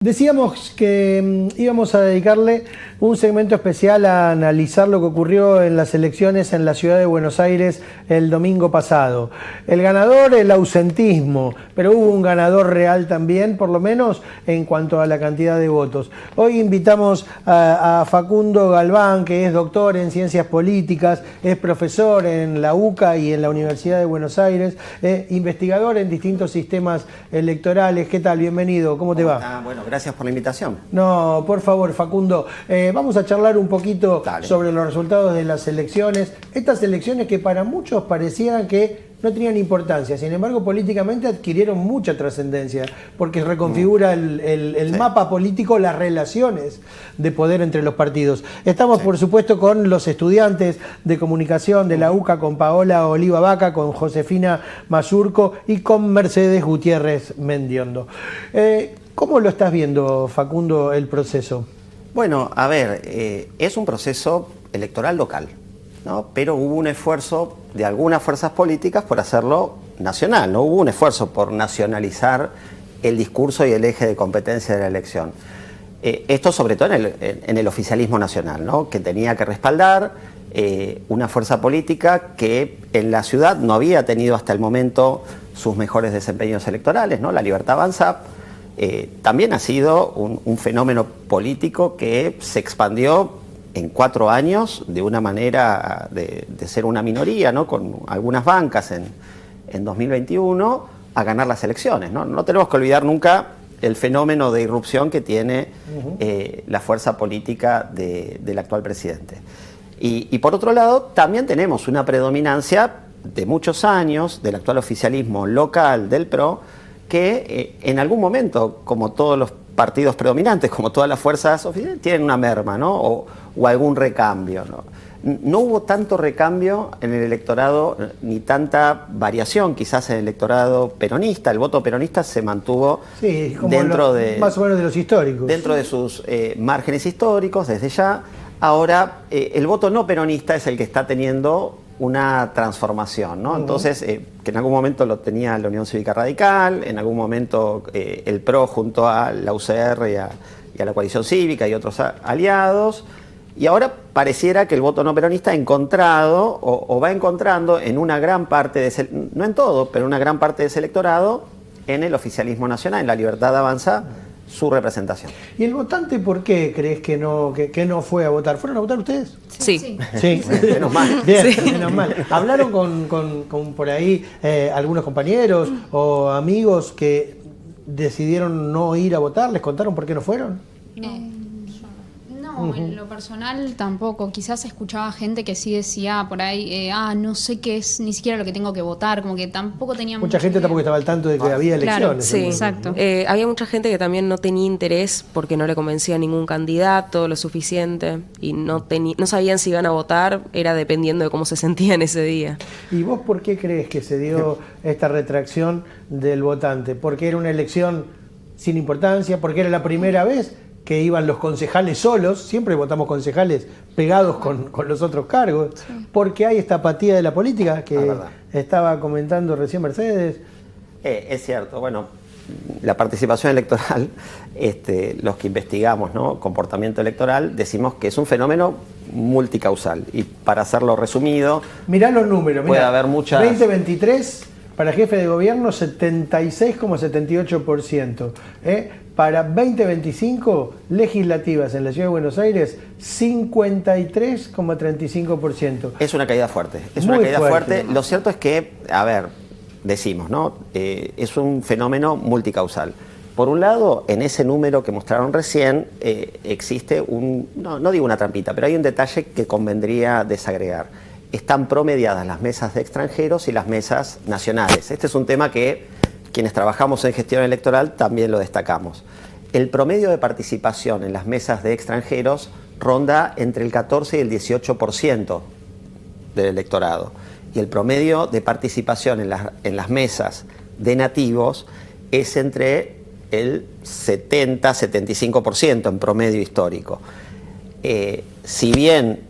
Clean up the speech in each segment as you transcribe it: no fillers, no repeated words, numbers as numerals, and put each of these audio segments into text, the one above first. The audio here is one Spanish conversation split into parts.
Decíamos que íbamos a dedicarle un segmento especial a analizar lo que ocurrió en las elecciones en la ciudad de Buenos Aires el domingo pasado. El ganador, el ausentismo, pero hubo un ganador real también, por lo menos en cuanto a la cantidad de votos. Hoy invitamos a Facundo Galván, que es doctor en Ciencias Políticas, es profesor en la UCA y en la Universidad de Buenos Aires, investigador en distintos sistemas electorales. ¿Qué tal? Bienvenido, ¿cómo te va? Bueno, gracias por la invitación. No, por favor, Facundo, vamos a charlar un poquito sobre los resultados de las elecciones. Estas elecciones que para muchos parecían que no tenían importancia, sin embargo, políticamente adquirieron mucha trascendencia, porque reconfigura el mapa político, las relaciones de poder entre los partidos. Estamos, por supuesto, con los estudiantes de comunicación de la UCA, con Paola Oliva Vaca, con Josefina Mazurco y con Mercedes Gutiérrez Mendiondo. ¿Cómo lo estás viendo, Facundo, el proceso? Bueno, a ver, es un proceso electoral local, ¿no? Pero hubo un esfuerzo de algunas fuerzas políticas por hacerlo nacional, no hubo un esfuerzo por nacionalizar el discurso y el eje de competencia de la elección. Esto sobre todo en el oficialismo nacional, ¿no? Que tenía que respaldar una fuerza política que en la ciudad no había tenido hasta el momento sus mejores desempeños electorales, ¿no? La Libertad Avanza también ha sido un fenómeno político que se expandió en 4 años de una manera de ser una minoría, ¿no? Con algunas bancas en 2021 a ganar las elecciones, ¿no? No tenemos que olvidar nunca el fenómeno de irrupción que tiene la fuerza política del actual presidente. Y por otro lado, también tenemos una predominancia de muchos años del actual oficialismo local del PRO, que en algún momento, como todos los partidos predominantes, como todas las fuerzas oficiales, tienen una merma, ¿no? O algún recambio, ¿no? No hubo tanto recambio en el electorado, ni tanta variación quizás en el electorado peronista. El voto peronista se mantuvo dentro de más o menos de los históricos. Dentro de sus márgenes históricos, desde ya. Ahora, el voto no peronista es el que está teniendo una transformación, ¿no? Entonces, que en algún momento lo tenía la Unión Cívica Radical, en algún momento el PRO junto a la UCR y a la Coalición Cívica y otros aliados, y ahora pareciera que el voto no peronista ha encontrado o va encontrando en una gran parte, no en todo, pero en una gran parte de ese electorado, en el oficialismo nacional, en la Libertad Avanza, su representación. ¿Y el votante por qué crees que no fue a votar? ¿Fueron a votar ustedes? Sí. Menos mal. Bien, menos mal. ¿Hablaron con por ahí algunos compañeros o amigos que decidieron no ir a votar? ¿Les contaron por qué no fueron? No, en lo personal tampoco. Quizás escuchaba gente que sí decía por ahí, no sé qué es ni siquiera lo que tengo que votar, como que tampoco tenía mucha gente idea. Tampoco estaba al tanto de que había elecciones. Sí, exacto. Había mucha gente que también no tenía interés porque no le convencía a ningún candidato lo suficiente y no sabían si iban a votar, era dependiendo de cómo se sentían ese día. ¿Y vos por qué crees que se dio esta retracción del votante? ¿Porque era una elección sin importancia? ¿Porque era la primera vez que iban los concejales solos? Siempre votamos concejales pegados con los otros cargos, porque hay esta apatía de la política que estaba comentando recién Mercedes. Es cierto, bueno, la participación electoral, los que investigamos, ¿no?, comportamiento electoral, decimos que es un fenómeno multicausal, y para hacerlo resumido, mirá los números, puede haber muchas... 2023 para jefe de gobierno 76,78%. Para 2025, legislativas en la Ciudad de Buenos Aires, 53,35%. Es una caída fuerte, es una caída fuerte. Lo cierto es que, a ver, decimos, ¿no? Es un fenómeno multicausal. Por un lado, en ese número que mostraron recién, existe no digo una trampita, pero hay un detalle que convendría desagregar. Están promediadas las mesas de extranjeros y las mesas nacionales. Este es un tema que quienes trabajamos en gestión electoral también lo destacamos. El promedio de participación en las mesas de extranjeros ronda entre el 14 y el 18% del electorado. Y el promedio de participación en las mesas de nativos es entre el 70-75% en promedio histórico. Si bien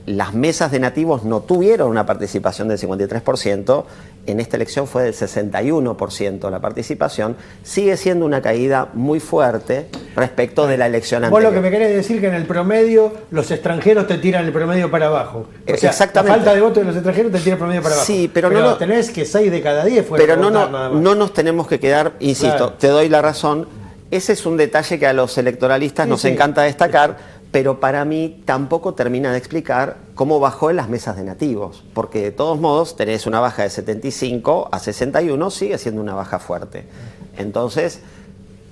las mesas de nativos no tuvieron una participación del 53%, en esta elección fue del 61% la participación, sigue siendo una caída muy fuerte respecto de la elección Vos anterior. lo que me querés decir que en el promedio los extranjeros te tiran el promedio para abajo. O sea, Exactamente. la falta de votos de los extranjeros te tira el promedio para abajo. Sí, pero no tenés que 6 de cada 10 fueron pero a votar nada más. no nos tenemos que quedar, insisto, Claro. te doy la razón, ese es un detalle que a los electoralistas nos encanta destacar, pero para mí tampoco termina de explicar cómo bajó en las mesas de nativos, porque de todos modos tenés una baja de 75 a 61, sigue siendo una baja fuerte. Entonces,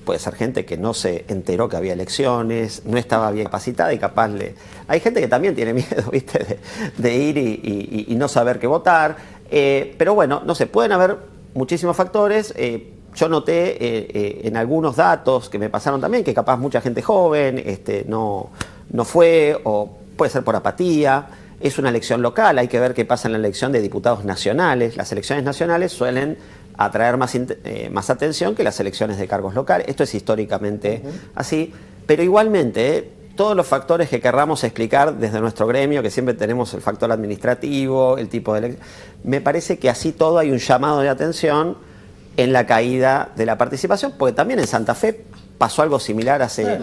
puede ser gente que no se enteró que había elecciones, no estaba bien capacitada y capaz de... Hay gente que también tiene miedo, ¿viste? De ir y no saber qué votar. Pero bueno, no sé, pueden haber muchísimos factores. Yo noté en algunos datos que me pasaron también que capaz mucha gente joven no fue, o puede ser por apatía. Es una elección local, hay que ver qué pasa en la elección de diputados nacionales. Las elecciones nacionales suelen atraer más atención que las elecciones de cargos locales. Esto es históricamente así, pero igualmente todos los factores que querramos explicar desde nuestro gremio, que siempre tenemos el factor administrativo, el tipo de elección, me parece que así todo hay un llamado de atención en la caída de la participación, porque también en Santa Fe pasó algo similar hace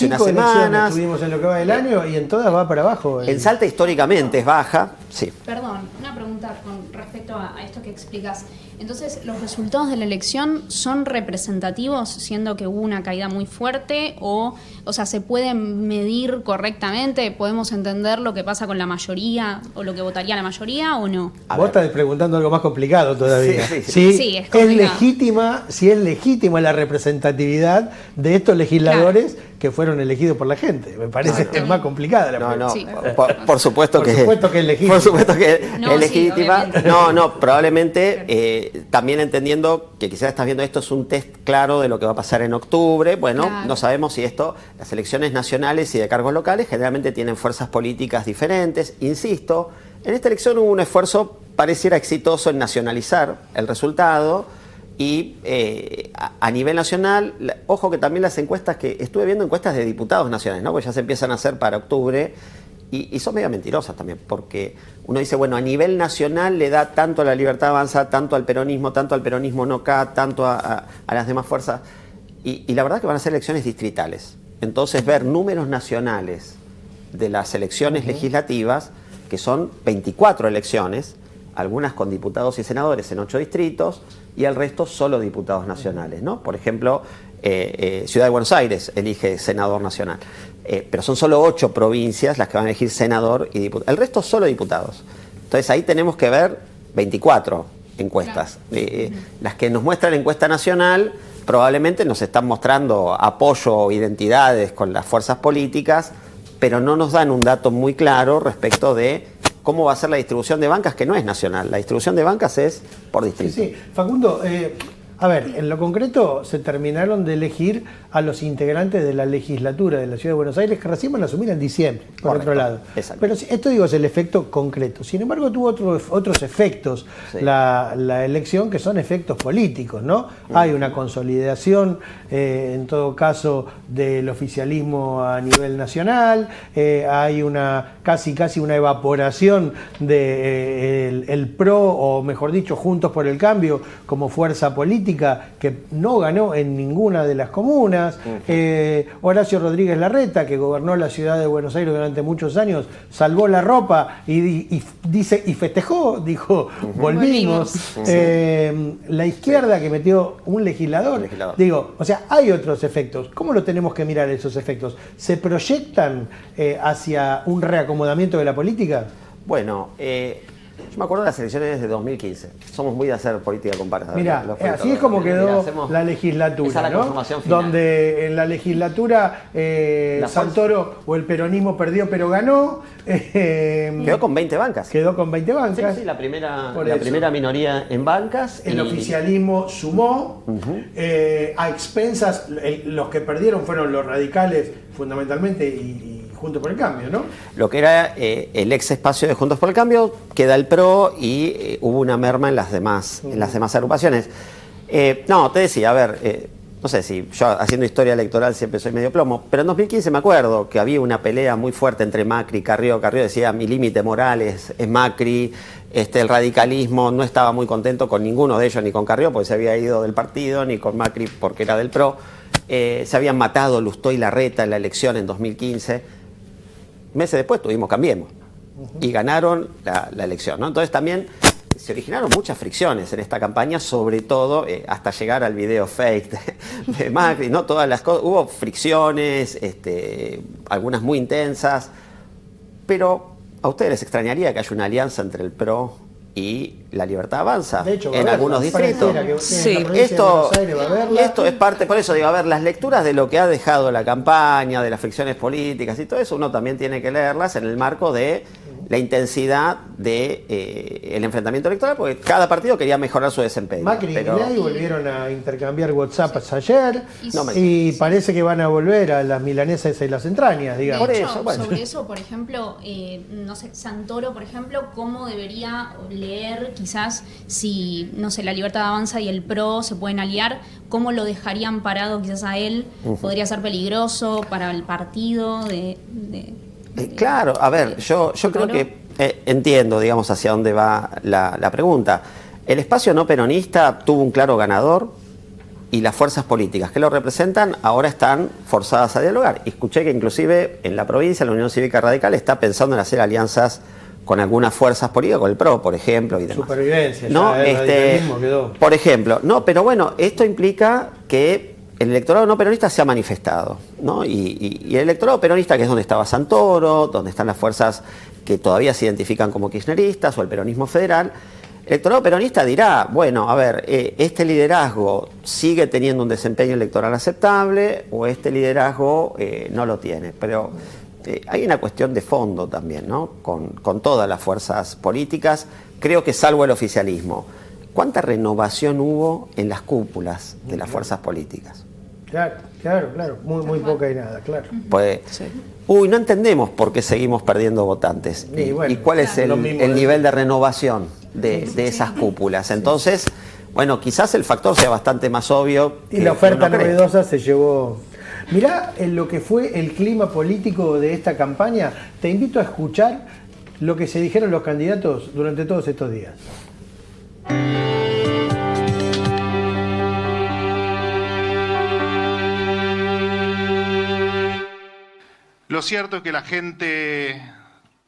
unas semanas. Estuvimos en lo que va del año y en todas va para abajo. En Salta históricamente es baja, sí. Perdón, una pregunta con respecto a esto que explicas. Entonces, ¿los resultados de la elección son representativos, siendo que hubo una caída muy fuerte? O sea, ¿se pueden medir correctamente? ¿Podemos entender lo que pasa con la mayoría o lo que votaría la mayoría o no? Vos estás preguntando algo más complicado todavía. Sí. Sí, es complicado. Si es legítima la representatividad de estos legisladores que fueron elegidos por la gente. Me parece que es más complicada la pregunta. Sí. Por supuesto que es legítima. Por supuesto que No, es legítima. sí, Probablemente también entendiendo que quizás estás viendo esto es un test claro de lo que va a pasar en octubre. Bueno, Claro. no sabemos si las elecciones nacionales y de cargos locales generalmente tienen fuerzas políticas diferentes. Insisto, en esta elección hubo un esfuerzo pareciera exitoso en nacionalizar el resultado. Y a nivel nacional, ojo que también las encuestas que estuve viendo, encuestas de diputados nacionales, ¿no? Porque ya se empiezan a hacer para octubre y son medio mentirosas también, porque uno dice, bueno, a nivel nacional le da tanto a la Libertad Avanza, tanto al peronismo no acá, tanto a las demás fuerzas. Y la verdad que van a ser elecciones distritales. Entonces ver números nacionales de las elecciones legislativas, que son 24 elecciones, algunas con diputados y senadores en 8 distritos y el resto solo diputados nacionales, ¿no? Por ejemplo, Ciudad de Buenos Aires elige senador nacional, pero son solo 8 provincias las que van a elegir senador y diputado. El resto solo diputados. Entonces ahí tenemos que ver 24 encuestas. Las que nos muestra la encuesta nacional probablemente nos están mostrando apoyo o identidades con las fuerzas políticas, pero no nos dan un dato muy claro respecto de cómo va a ser la distribución de bancas, que no es nacional. La distribución de bancas es por distrito. Sí. Facundo, a ver, en lo concreto se terminaron de elegir a los integrantes de la legislatura de la Ciudad de Buenos Aires, que recién van a asumir en diciembre, por Correcto. otro lado. Exacto. Pero esto digo es el efecto concreto. Sin embargo, tuvo otros efectos la elección, que son efectos políticos, ¿no? Hay una consolidación, en todo caso, del oficialismo a nivel nacional, hay una casi una evaporación de el PRO, o mejor dicho, Juntos por el Cambio, como fuerza política, que no ganó en ninguna de las comunas. Horacio Rodríguez Larreta, que gobernó la ciudad de Buenos Aires durante muchos años, salvó la ropa y festejó, dijo, volvimos. La izquierda, que metió un legislador. Digo, o sea, hay otros efectos. ¿Cómo lo tenemos que mirar esos efectos? ¿Se proyectan hacia un reacomodamiento de la política? Bueno, yo me acuerdo de las elecciones de 2015. Somos muy de hacer política comparada. Mirá, así es como quedó la legislatura, esa es la ¿no? conformación final. Donde en la legislatura Santoro o el peronismo perdió pero ganó. Quedó con 20 bancas. Quedó con 20 bancas. Sí, la primera minoría en bancas. El oficialismo sumó. A expensas, los que perdieron fueron los radicales fundamentalmente y Juntos por el Cambio, ¿no? Lo que era el ex espacio de Juntos por el Cambio, queda el PRO y hubo una merma en las demás agrupaciones. No, te decía, a ver, no sé si yo haciendo historia electoral siempre soy medio plomo, pero en 2015 me acuerdo que había una pelea muy fuerte entre Macri y Carrió. Carrió decía, mi límite moral es Macri, el radicalismo no estaba muy contento con ninguno de ellos, ni con Carrió porque se había ido del partido, ni con Macri porque era del PRO. Se habían matado Lustó y Larreta en la elección en 2015. Meses después tuvimos Cambiemos y ganaron la elección, ¿no? Entonces también se originaron muchas fricciones en esta campaña, sobre todo hasta llegar al video fake de Macri, ¿no? Todas las cosas, hubo fricciones, algunas muy intensas, pero a ustedes les extrañaría que haya una alianza entre el PRO y La Libertad Avanza, de hecho, en algunos distritos. Sí. Esto es parte, por eso digo, a ver, las lecturas de lo que ha dejado la campaña, de las fricciones políticas y todo eso, uno también tiene que leerlas en el marco de la intensidad de el enfrentamiento electoral, porque cada partido quería mejorar su desempeño. Macri y Milei volvieron a intercambiar WhatsApps ayer No, y parece que van a volver a las milanesas y las entrañas, digamos. De Por hecho, eso, bueno. sobre eso, por ejemplo, no sé, Santoro, por ejemplo, cómo debería leer quizás si, no sé, La Libertad Avanza y el PRO se pueden aliar, cómo lo dejarían parado quizás a él, podría ser peligroso para el partido Claro, a ver, yo creo que entiendo, digamos, hacia dónde va la pregunta. El espacio no peronista tuvo un claro ganador y las fuerzas políticas que lo representan ahora están forzadas a dialogar. Y escuché que inclusive en la provincia la Unión Cívica Radical está pensando en hacer alianzas con algunas fuerzas políticas, con el PRO, por ejemplo, y demás. Supervivencia, ¿No? ya el radicalismo quedó. Por ejemplo, no, pero bueno, esto implica que el electorado no peronista se ha manifestado, ¿no? Y el electorado peronista, que es donde estaba Santoro, donde están las fuerzas que todavía se identifican como kirchneristas o el peronismo federal, el electorado peronista dirá, bueno, a ver, este liderazgo sigue teniendo un desempeño electoral aceptable o este liderazgo no lo tiene. Pero hay una cuestión de fondo también, ¿no? Con todas las fuerzas políticas, creo que salvo el oficialismo. ¿Cuánta renovación hubo en las cúpulas de las fuerzas políticas? Claro. Muy poca y nada, claro. Pues, no entendemos por qué seguimos perdiendo votantes. Bueno, ¿Y cuál es el nivel de renovación de esas cúpulas? Entonces, bueno, quizás el factor sea bastante más obvio. Y la oferta novedosa se llevó. Mirá en lo que fue el clima político de esta campaña. Te invito a escuchar lo que se dijeron los candidatos durante todos estos días. Lo cierto es que la gente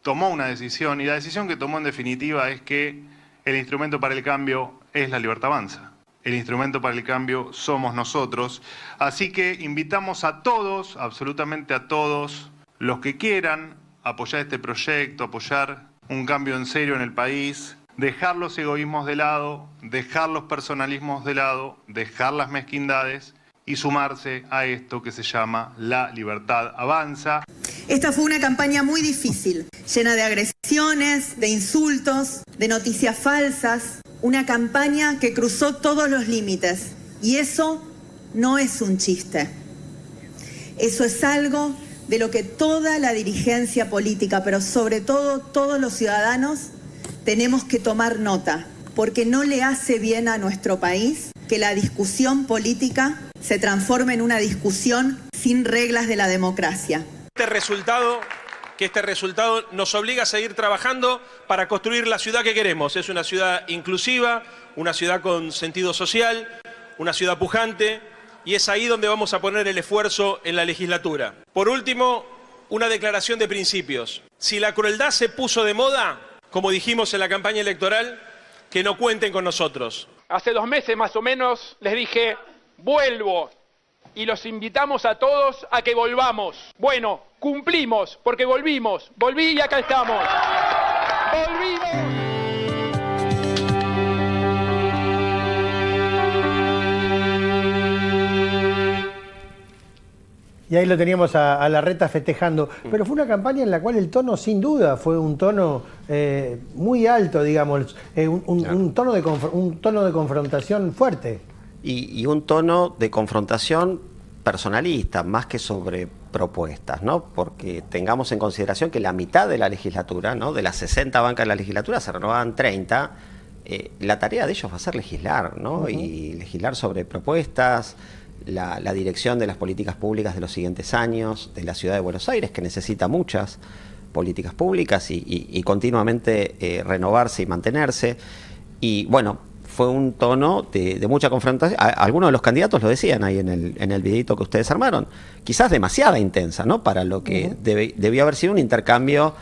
tomó una decisión y la decisión que tomó en definitiva es que el instrumento para el cambio es La Libertad Avanza. El instrumento para el cambio somos nosotros. Así que invitamos a todos, absolutamente a todos, los que quieran apoyar este proyecto, apoyar un cambio en serio en el país, dejar los egoísmos de lado, dejar los personalismos de lado, dejar las mezquindades y sumarse a esto que se llama La Libertad Avanza. Esta fue una campaña muy difícil, llena de agresiones, de insultos, de noticias falsas, una campaña que cruzó todos los límites. Y eso no es un chiste. Eso es algo de lo que toda la dirigencia política, pero sobre todo todos los ciudadanos, tenemos que tomar nota, porque no le hace bien a nuestro país que la discusión política se transforme en una discusión sin reglas de la democracia. Este resultado nos obliga a seguir trabajando para construir la ciudad que queremos. Es una ciudad inclusiva, una ciudad con sentido social, una ciudad pujante, y es ahí donde vamos a poner el esfuerzo en la legislatura. Por último, una declaración de principios. Si la crueldad se puso de moda, como dijimos en la campaña electoral, que no cuenten con nosotros. Hace 2 meses más o menos les dije, vuelvo, y los invitamos a todos a que volvamos. Bueno, cumplimos, porque volví y acá estamos. ¡Volvimos! Y ahí lo teníamos a Larreta festejando. Pero fue una campaña en la cual el tono, sin duda, fue un tono muy alto, digamos, un tono de confrontación fuerte. Y un tono de confrontación personalista, más que sobre propuestas, ¿no? Porque tengamos en consideración que la mitad de la legislatura, ¿no? De las 60 bancas de la legislatura se renovaban 30. La tarea de ellos va a ser legislar, ¿no? Y legislar sobre propuestas, la dirección de las políticas públicas de los siguientes años, de la ciudad de Buenos Aires, que necesita muchas políticas públicas y continuamente renovarse y mantenerse. Y bueno, fue un tono de mucha confrontación. Algunos de los candidatos lo decían ahí en el videito que ustedes armaron, quizás demasiada intensa, ¿no? Para lo que debió haber sido un intercambio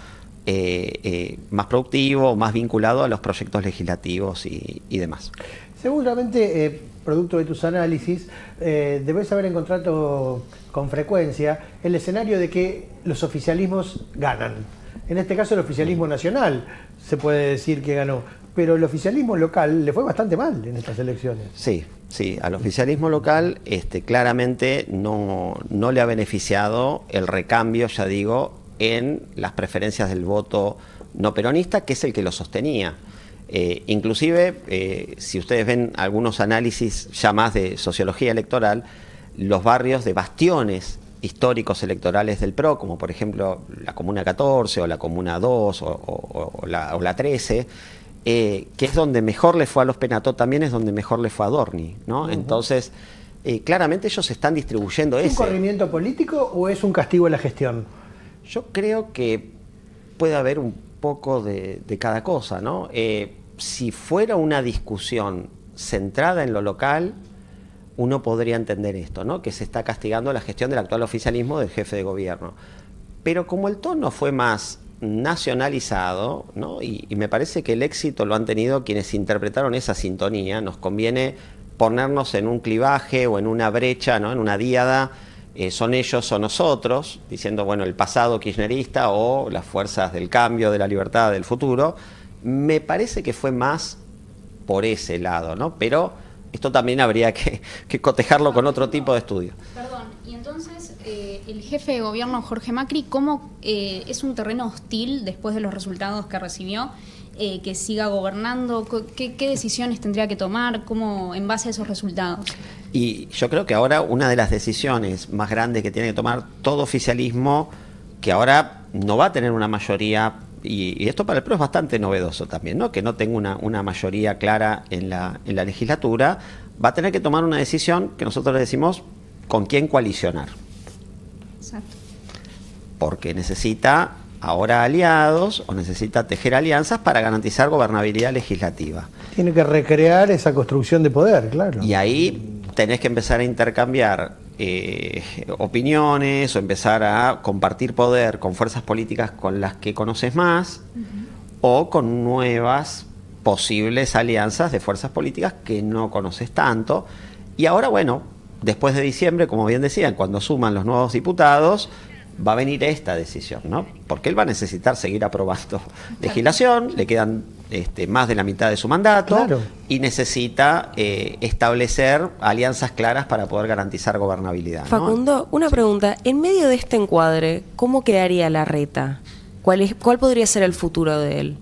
más productivo, más vinculado a los proyectos legislativos y demás. Seguramente, producto de tus análisis, debes haber encontrado con frecuencia el escenario de que los oficialismos ganan. En este caso, el oficialismo nacional se puede decir que ganó, pero el oficialismo local le fue bastante mal en estas elecciones. Sí, al oficialismo local claramente no le ha beneficiado el recambio, ya digo, en las preferencias del voto no peronista, que es el que lo sostenía. Inclusive, si ustedes ven algunos análisis ya más de sociología electoral, los barrios de bastiones históricos electorales del PRO, como por ejemplo la Comuna 14 o la Comuna 2 o la 13, que es donde mejor le fue a los Penato, también es donde mejor le fue a Dorni, ¿no? Entonces, claramente ellos están distribuyendo ¿Es un corrimiento político o es un castigo a la gestión? Yo creo que puede haber un poco de cada cosa, ¿no? Si fuera una discusión centrada en lo local, uno podría entender esto, ¿no? Que se está castigando la gestión del actual oficialismo del jefe de gobierno. Pero como el tono fue más nacionalizado, ¿no? Y me parece que el éxito lo han tenido quienes interpretaron esa sintonía, nos conviene ponernos en un clivaje o en una brecha, ¿no? En una díada, son ellos o nosotros, diciendo, bueno, el pasado kirchnerista o las fuerzas del cambio, de la libertad, del futuro. Me parece que fue más por ese lado, ¿no? Pero esto también habría que cotejarlo con otro tipo de estudio. Perdón, y entonces el jefe de gobierno Jorge Macri, ¿cómo es un terreno hostil después de los resultados que recibió, que siga gobernando? ¿Qué decisiones tendría que tomar? ¿Cómo en base a esos resultados? Y yo creo que ahora una de las decisiones más grandes que tiene que tomar todo oficialismo, que ahora no va a tener una mayoría, y esto para el PRO es bastante novedoso también, ¿no? Que no tenga una mayoría clara en la legislatura, va a tener que tomar una decisión que nosotros le decimos con quién coalicionar. Exacto. Porque necesita ahora aliados o necesita tejer alianzas para garantizar gobernabilidad legislativa. Tiene que recrear esa construcción de poder, claro. Y ahí tenés que empezar a intercambiar opiniones o empezar a compartir poder con fuerzas políticas con las que conoces más o con nuevas posibles alianzas de fuerzas políticas que no conoces tanto. Y ahora, bueno, después de diciembre, como bien decían, cuando suman los nuevos diputados, va a venir esta decisión, ¿no? Porque él va a necesitar seguir aprobando legislación, le quedan más de la mitad de su mandato, claro, y necesita establecer alianzas claras para poder garantizar gobernabilidad, ¿no? Facundo, una pregunta. En medio de este encuadre, ¿cómo quedaría Larreta? ¿Cuál podría ser el futuro de él,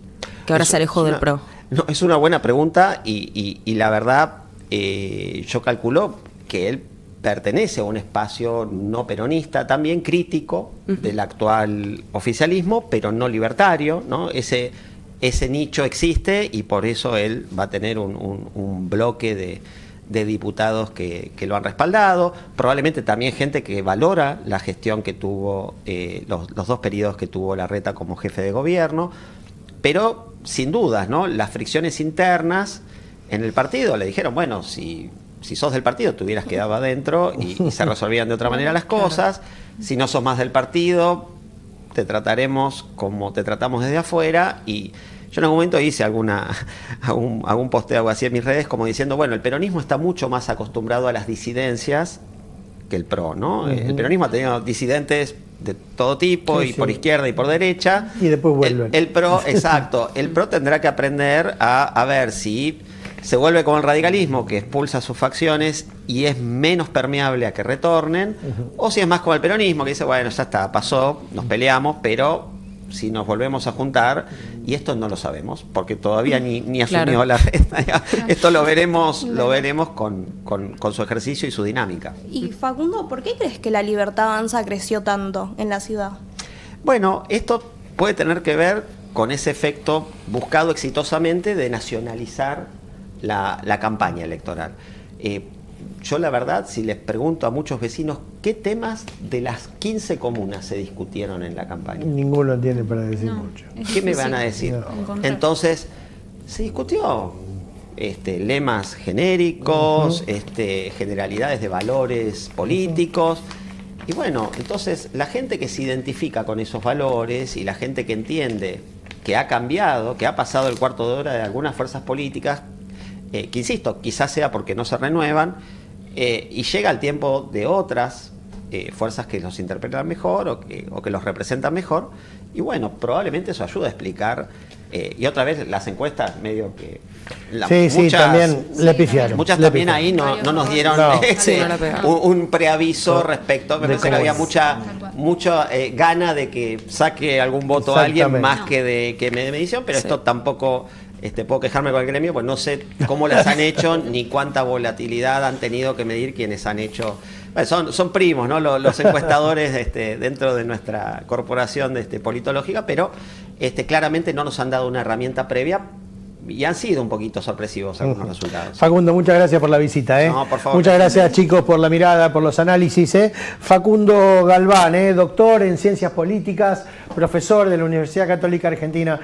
que ahora se alejó del PRO? No, es una buena pregunta y la verdad, yo calculo que él pertenece a un espacio no peronista, también crítico del actual oficialismo, pero no libertario, ¿no? Ese nicho existe y por eso él va a tener un bloque de diputados que lo han respaldado, probablemente también gente que valora la gestión que tuvo, los 2 periodos que tuvo Larreta como jefe de gobierno, pero sin dudas, ¿no? Las fricciones internas en el partido le dijeron, bueno, si sos del partido te hubieras quedado adentro y se resolvían de otra manera las cosas. Si no sos más del partido, te trataremos como te tratamos desde afuera. Y yo en algún momento hice algún posteo, algo así en mis redes, como diciendo, bueno, el peronismo está mucho más acostumbrado a las disidencias que el PRO, ¿no? El peronismo ha tenido disidentes de todo tipo, y por izquierda y por derecha. Y después vuelven. El PRO, exacto, el PRO tendrá que aprender a ver si se vuelve como el radicalismo, que expulsa sus facciones y es menos permeable a que retornen, o si es más como el peronismo, que dice, bueno, ya está, pasó, nos peleamos, pero si nos volvemos a juntar, y esto no lo sabemos, porque todavía ni asumió la red. Esto lo veremos con su ejercicio y su dinámica. Y Facundo, ¿por qué crees que la Libertad Avanza creció tanto en la ciudad? Bueno, esto puede tener que ver con ese efecto buscado exitosamente de nacionalizar la campaña electoral. yo la verdad, si les pregunto a muchos vecinos, ¿qué temas de las 15 comunas se discutieron en la campaña? Ninguno tiene para decir mucho. ¿Qué me van a decir? No. Entonces, se discutió lemas genéricos, generalidades de valores políticos. Y bueno, entonces la gente que se identifica con esos valores y la gente que entiende que ha cambiado, que ha pasado el cuarto de hora de algunas fuerzas políticas, que insisto, quizás sea porque no se renuevan, y llega el tiempo de otras fuerzas que los interpretan mejor o que los representan mejor, y bueno, probablemente eso ayuda a explicar, y otra vez las encuestas medio que... Sí, también le pifiaron. Muchas también ahí no nos dieron un preaviso respecto, me parece que había mucha gana de que saque algún voto a alguien más que de medición, pero esto tampoco... puedo quejarme con el gremio, pues no sé cómo las han hecho ni cuánta volatilidad han tenido que medir quienes han hecho. Bueno, son primos, ¿no? Los encuestadores dentro de nuestra corporación politológica, pero claramente no nos han dado una herramienta previa y han sido un poquito sorpresivos algunos resultados. Facundo, muchas gracias por la visita. No, por favor. Muchas gracias, chicos, por la mirada, por los análisis. Facundo Galván, doctor en Ciencias Políticas, profesor de la Universidad Católica Argentina.